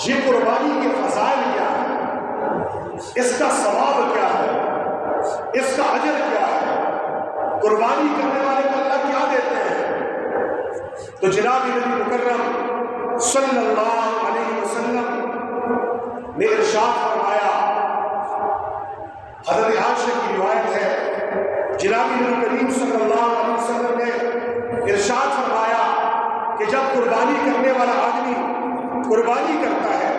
یہ قربانی کے فضائل کیا ہے، اس کا ثواب کیا ہے، اس کا اجر کیا ہے، قربانی کرنے والے کو اللہ کیا دیتے ہیں؟ تو جناب نبی مکرم صلی اللہ علیہ وسلم نے ارشاد فرمایا، حضرت عائشہ کی روایت ہے، جناب نبی کریم صلی اللہ علیہ وسلم نے ارشاد فرمایا کہ جب قربانی کرنے والا آدمی قربانی کرتا ہے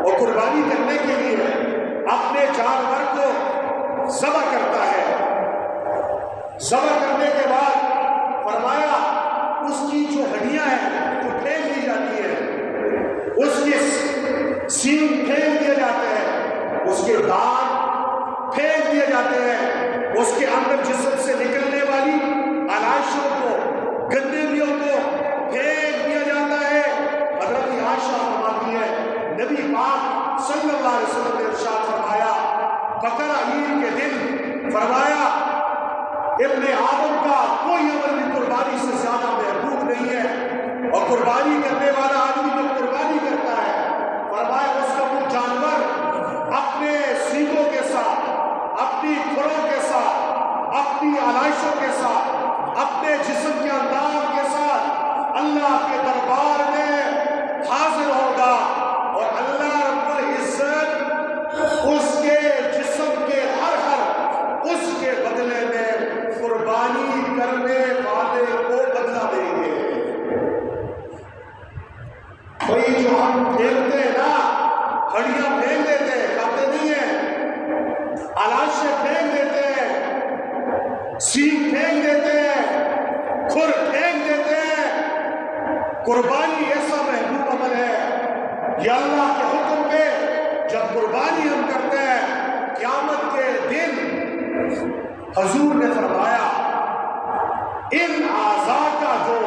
اور قربانی کرنے کے لیے اپنے جانور کو ذبح کرتا ہے، ذبح کرنے کے بعد فرمایا اس کی جو ہڈیاں ہیں وہ پھینک دی جاتی ہے، اس کے سینگ پھینک دیے جاتے ہیں، اس کے دانت پھینک دیے جاتے ہیں، اس کے اندر جسم سے نکلنے والی علائشوں کو، گندگیوں کو پھینک دیا جاتا ہے۔ حضرت عائشہ فرماتی ہے نبی پاک صلی اللہ علیہ وسلم نے ارشاد فرمایا بقرہ عید کے دن فرمایا ابن آدم کا کوئی عمل بھی قربانی سے زیادہ محبوب نہیں ہے، اور قربانی کرنے والا آدمی جو قربانی کرتا ہے فرمایا اس کا وہ جانور اپنے سینگوں کے ساتھ، اپنی کھروں کے ساتھ، اپنی علائشوں کے ساتھ، اپنے جسم کے انداز کے ساتھ اللہ کے دربار میں حاضر ہوگا، اور اللہ رب العزت اس کے جسم کے ہر اس کے بدلے میں قربانی کرنے والے کو بدلہ دیں گے۔ بھائی جو ہم پھینکتے ہیں نا، ہڈیاں پھینک دیتے ہیں، کھاتے نہیں ہیں، علاشیں پھینک دیتے ہیں، سینگ پھینک دیتے ہیں، کھر پھینک دیتے ہیں، قربانی ایسا محبوب عمل ہے، یہ اللہ کے حکم پہ جب قربانی ہم کرتے ہیں قیامت کے دن حضور نے فرمایا ان اعضاء کا جو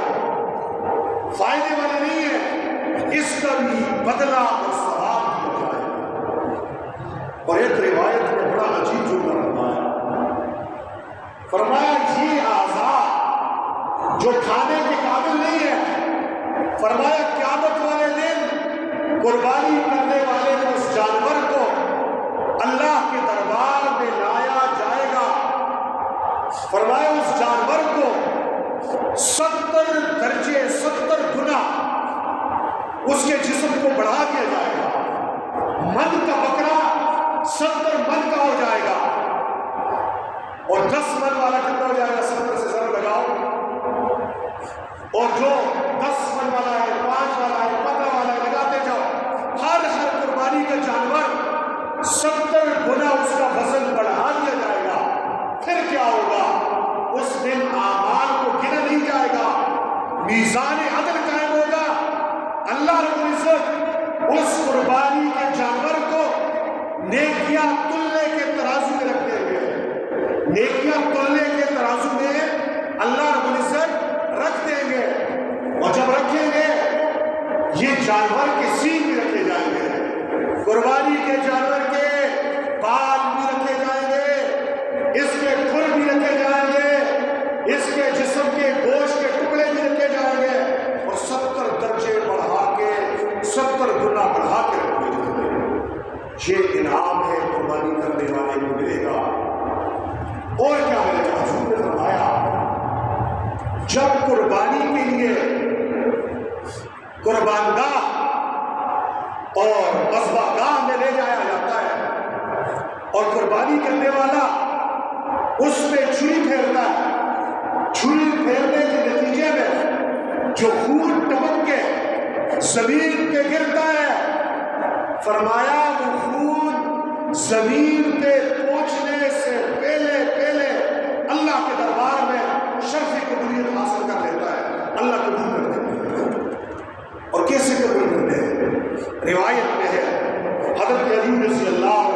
فائدے والے نہیں ہے اس کا بھی بدلہ اور ثواب دیا جائے۔ اور ایک روایت میں بڑا عجیب جملہ فرمایا یہ اعضاء جو کھانے کے قابل نہیں ہے، فرمایا قیامت والے دن قربانی کرنے والے اس جانور کو اللہ کے دربار میں لایا جائے گا، فرمایا اس جانور کو 70 درجے 70 گنا اس کے جسم کو بڑھا دیا جائے گا، من کا بکرا 70 من کا ہو جائے گا، اور 10 من والا کتنا ہو جائے گا؟ 70 سے ضرب لگاؤ، اور جو 10 من والا ہے، 5 والا ہے، 15 والا ہے، لگاتے جاؤ، ہر قربانی کا جانور 70 گنا اس کا وزن بڑھا دیا جائے گا۔ پھر کیا ہوگا؟ اس دن اعمال کو گنا نہیں جائے گا، میزان عدل قائم ہوگا، اللہ رب العزت اس قربانی کے جانور کو نیکیاں تلنے کے ترازو میں رکھ دیں گے، نیکیاں تلنے کے ترازو میں اللہ رب العزت رکھ دیں گے، اور جب رکھیں گے یہ جانور کے سینگ بھی رکھے جائیں گے، قربانی کے جانور کے بال بھی رکھے جائیں گے، اس کے کھر بھی رکھے جائیں گے، اس کے جسم کے گوشت کے ٹکڑے بھی رکھے جائیں گے، اور 70 درجے بڑھا کے 70 گنا بڑھا کے رکھے جائیں گے۔ یہ انعام ہے قربانی کرنے والے کو ملے گا۔ اور کیا ملے گا؟ حضور نے فرمایا جب قربانی کے لیے قربان گاہ اور قصبہ گاہ میں لے جایا جاتا ہے اور قربانی کرنے والا اس میں چھری پھیرتا ہے، چھری پھیرنے کے نتیجے میں جو خون ٹپک کے زمین پہ گرتا ہے، فرمایا وہ خون زمین پہ پہنچنے سے پہلے پہلے اللہ کے دربار میں شرف قبولیت حاصل کر لیتا ہے، اللہ قبول کر دیتا ہے۔ اور کیسے قبول کرتے ہیں؟ روایت میں ہے، حضرت علی رضی اللہ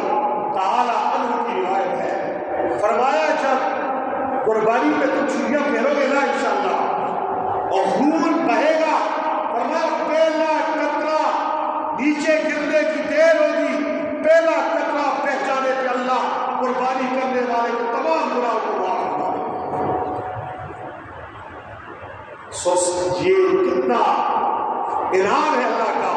تعالی عنہ کی روایت ہے، فرمایا جب قربانی پہ تم چھریاں پھیرو گے نا انشاءاللہ اور خون بہے گا، فرمایا پہلا قطرہ نیچے گرنے کی دیر ہوگی، پہلا قطرہ بہ جانے پہ اللہ قربانی کرنے والے کو تمام گناہوں کو معاف کروا دے گا۔ یہ کتنا انعام ہے اللہ کا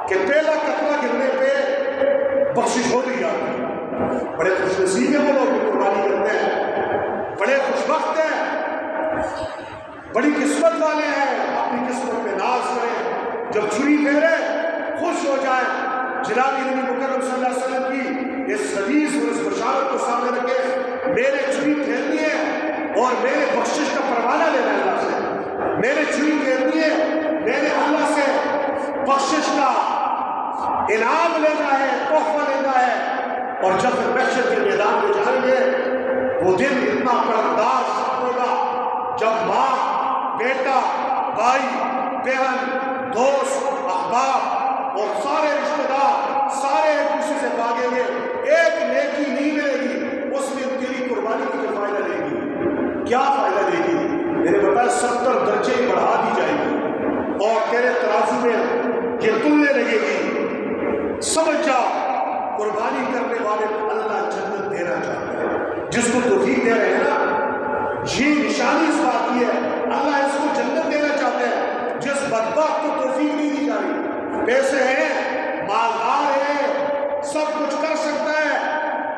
کہ پہلا قطرہ گرنے پہ بخشش ہو گئی جاتی ہے۔ بڑے خوش نصیب ہیں وہ لوگ جو قربانی کرتے ہیں، بڑے خوش بخت ہیں، بڑی قسمت والے ہیں، اپنی قسمت پہ ناز کریں، جب چھری پھیرے خوش ہو جائیں۔ جناب نبی مکرم صلی اللہ علیہ وسلم کی اس حدیث اور اس بشارت کو سامنے رکھے، میرے چھری پھیرنی ہے اور میرے بخشش کا پروانہ لینا ہے اللہ سے، میرے چھری پھیرنی ہے، میرے اللہ سے بخشش کا انعام لینا ہے، تحفہ لینا ہے۔ اور جب محشر کے میدان میں جائیں گے وہ دن اتنا پردار سخت ہوگا جب ماں، بیٹا، بھائی، بہن، دوست، احباب اور سارے رشتہ دار سارے ایک دوسرے سے بھاگیں گے، ایک نیکی نہیں ملے گی، اس میں تیری قربانی کی جو فائدہ دے گی، کیا فائدہ دے گی؟ میرے بتائے 70 درجے بڑھا دی جائے گی اور تیرے ترازو میں یہ تلنے لگے گی۔ سمجھ جا قربانی کرنے والے کو اللہ جنت دینا چاہتا ہے، جس کو توفیق دے رہے ہیں نا، یہ نشانی اس بات کی ہے اللہ اس کو جنت دینا چاہتے ہیں۔ جس بدبخت کو توفیق نہیں دی جا رہی، پیسے ہیں، مالدار ہے، سب کچھ کر سکتا ہے،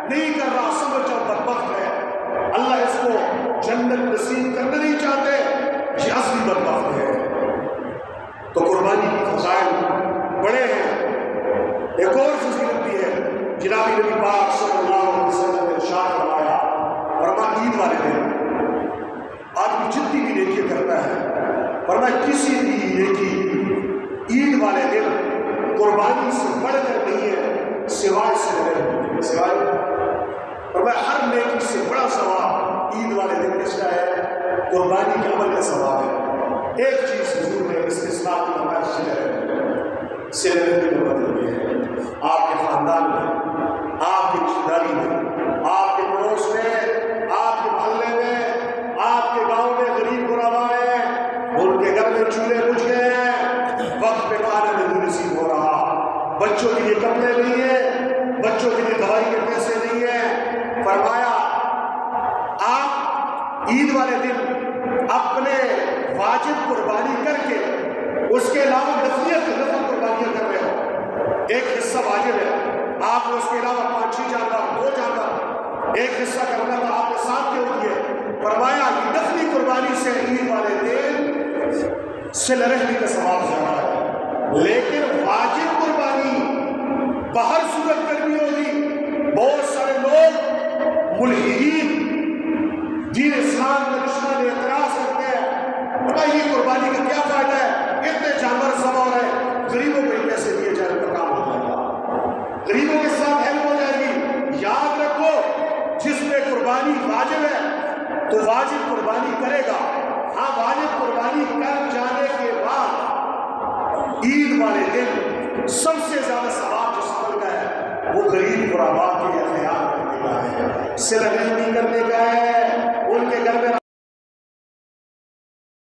نہیں کر رہا، سمجھ جاؤ بدبخت ہے، اللہ اس کو جنت نصیب کرنا نہیں چاہتے، یہ اصلی بدبخت ہے۔ تو قربانی کی فضائل بڑے ہیں۔ ایک اور فضیلت بھی ہے، جناب نبی پاک صلی اللہ علیہ وسلم نے ارشاد فرمایا، فرمایا عید والے دن آدمی جتنی بھی نیکی کرتا ہے، فرمایا کسی بھی نیکی عید والے دن قربانی سے بڑھ کر نہیں ہے سوائے سوائے فرمایا ہر نیکی سے بڑا ثواب عید والے دن کس کا ہے؟ قربانی کے عمل کا ثواب ہے۔ ایک چیز حضور نے استثناء کی فرمایا صلہ رحمی کا مطلب یہ ہے آپ کے خاندان میں، آپ کی رشتہ داری میں، آپ کے پڑوس میں، آپ کے محلے میں، آپ کے گاؤں میں غریب غربا ہیں، ان کے گھر میں چولہے بجھ گئے ہیں، وقت پہ کھانا نہیں نصیب ہو رہا، بچوں کے لیے کپڑے نہیں ہیں، بچوں کے لیے دوائی کے پیسے نہیں ہیں، فرمایا آپ عید والے دن اپنے واجب قربانی کر کے اس کے علاوہ نفل قربانیاں کر رہے ہو، ایک حصہ واجب ہے، آپ نے اس کے علاوہ 5-6 جانور، 2 جانور، ایک حصہ کرنا تھا آپ نے 7 کیوں کیے؟ فرمایا نفلی قربانی سے عید والے دن صلہ رحمی کا ثواب زیادہ ہے، لیکن واجب قربانی باہر صورت کرنی ہوگی۔ بہت سارے لوگ ملحدین دین اسلام کا دشمن اعتراض کرتے ہیں، بتائیے قربانی کا کیا فائدہ ہے، اتنے جانور ذبح ہو رہے ہیں، غریبوں کو پیسے دیے جائے ان کا کام ہو جائے گا، غریبوں کے ساتھ ہیلپ ہو جائے گی۔ یاد رکھو جس پہ قربانی واجب ہے تو واجب قربانی کرے گا، ہاں واجب قربانی کر جانے کے بعد عید والے دن سب سے زیادہ ثواب جس عمل کا ہے وہ غریب غربا کے لیے خیال کرنے کا ہے، صلہ رحمی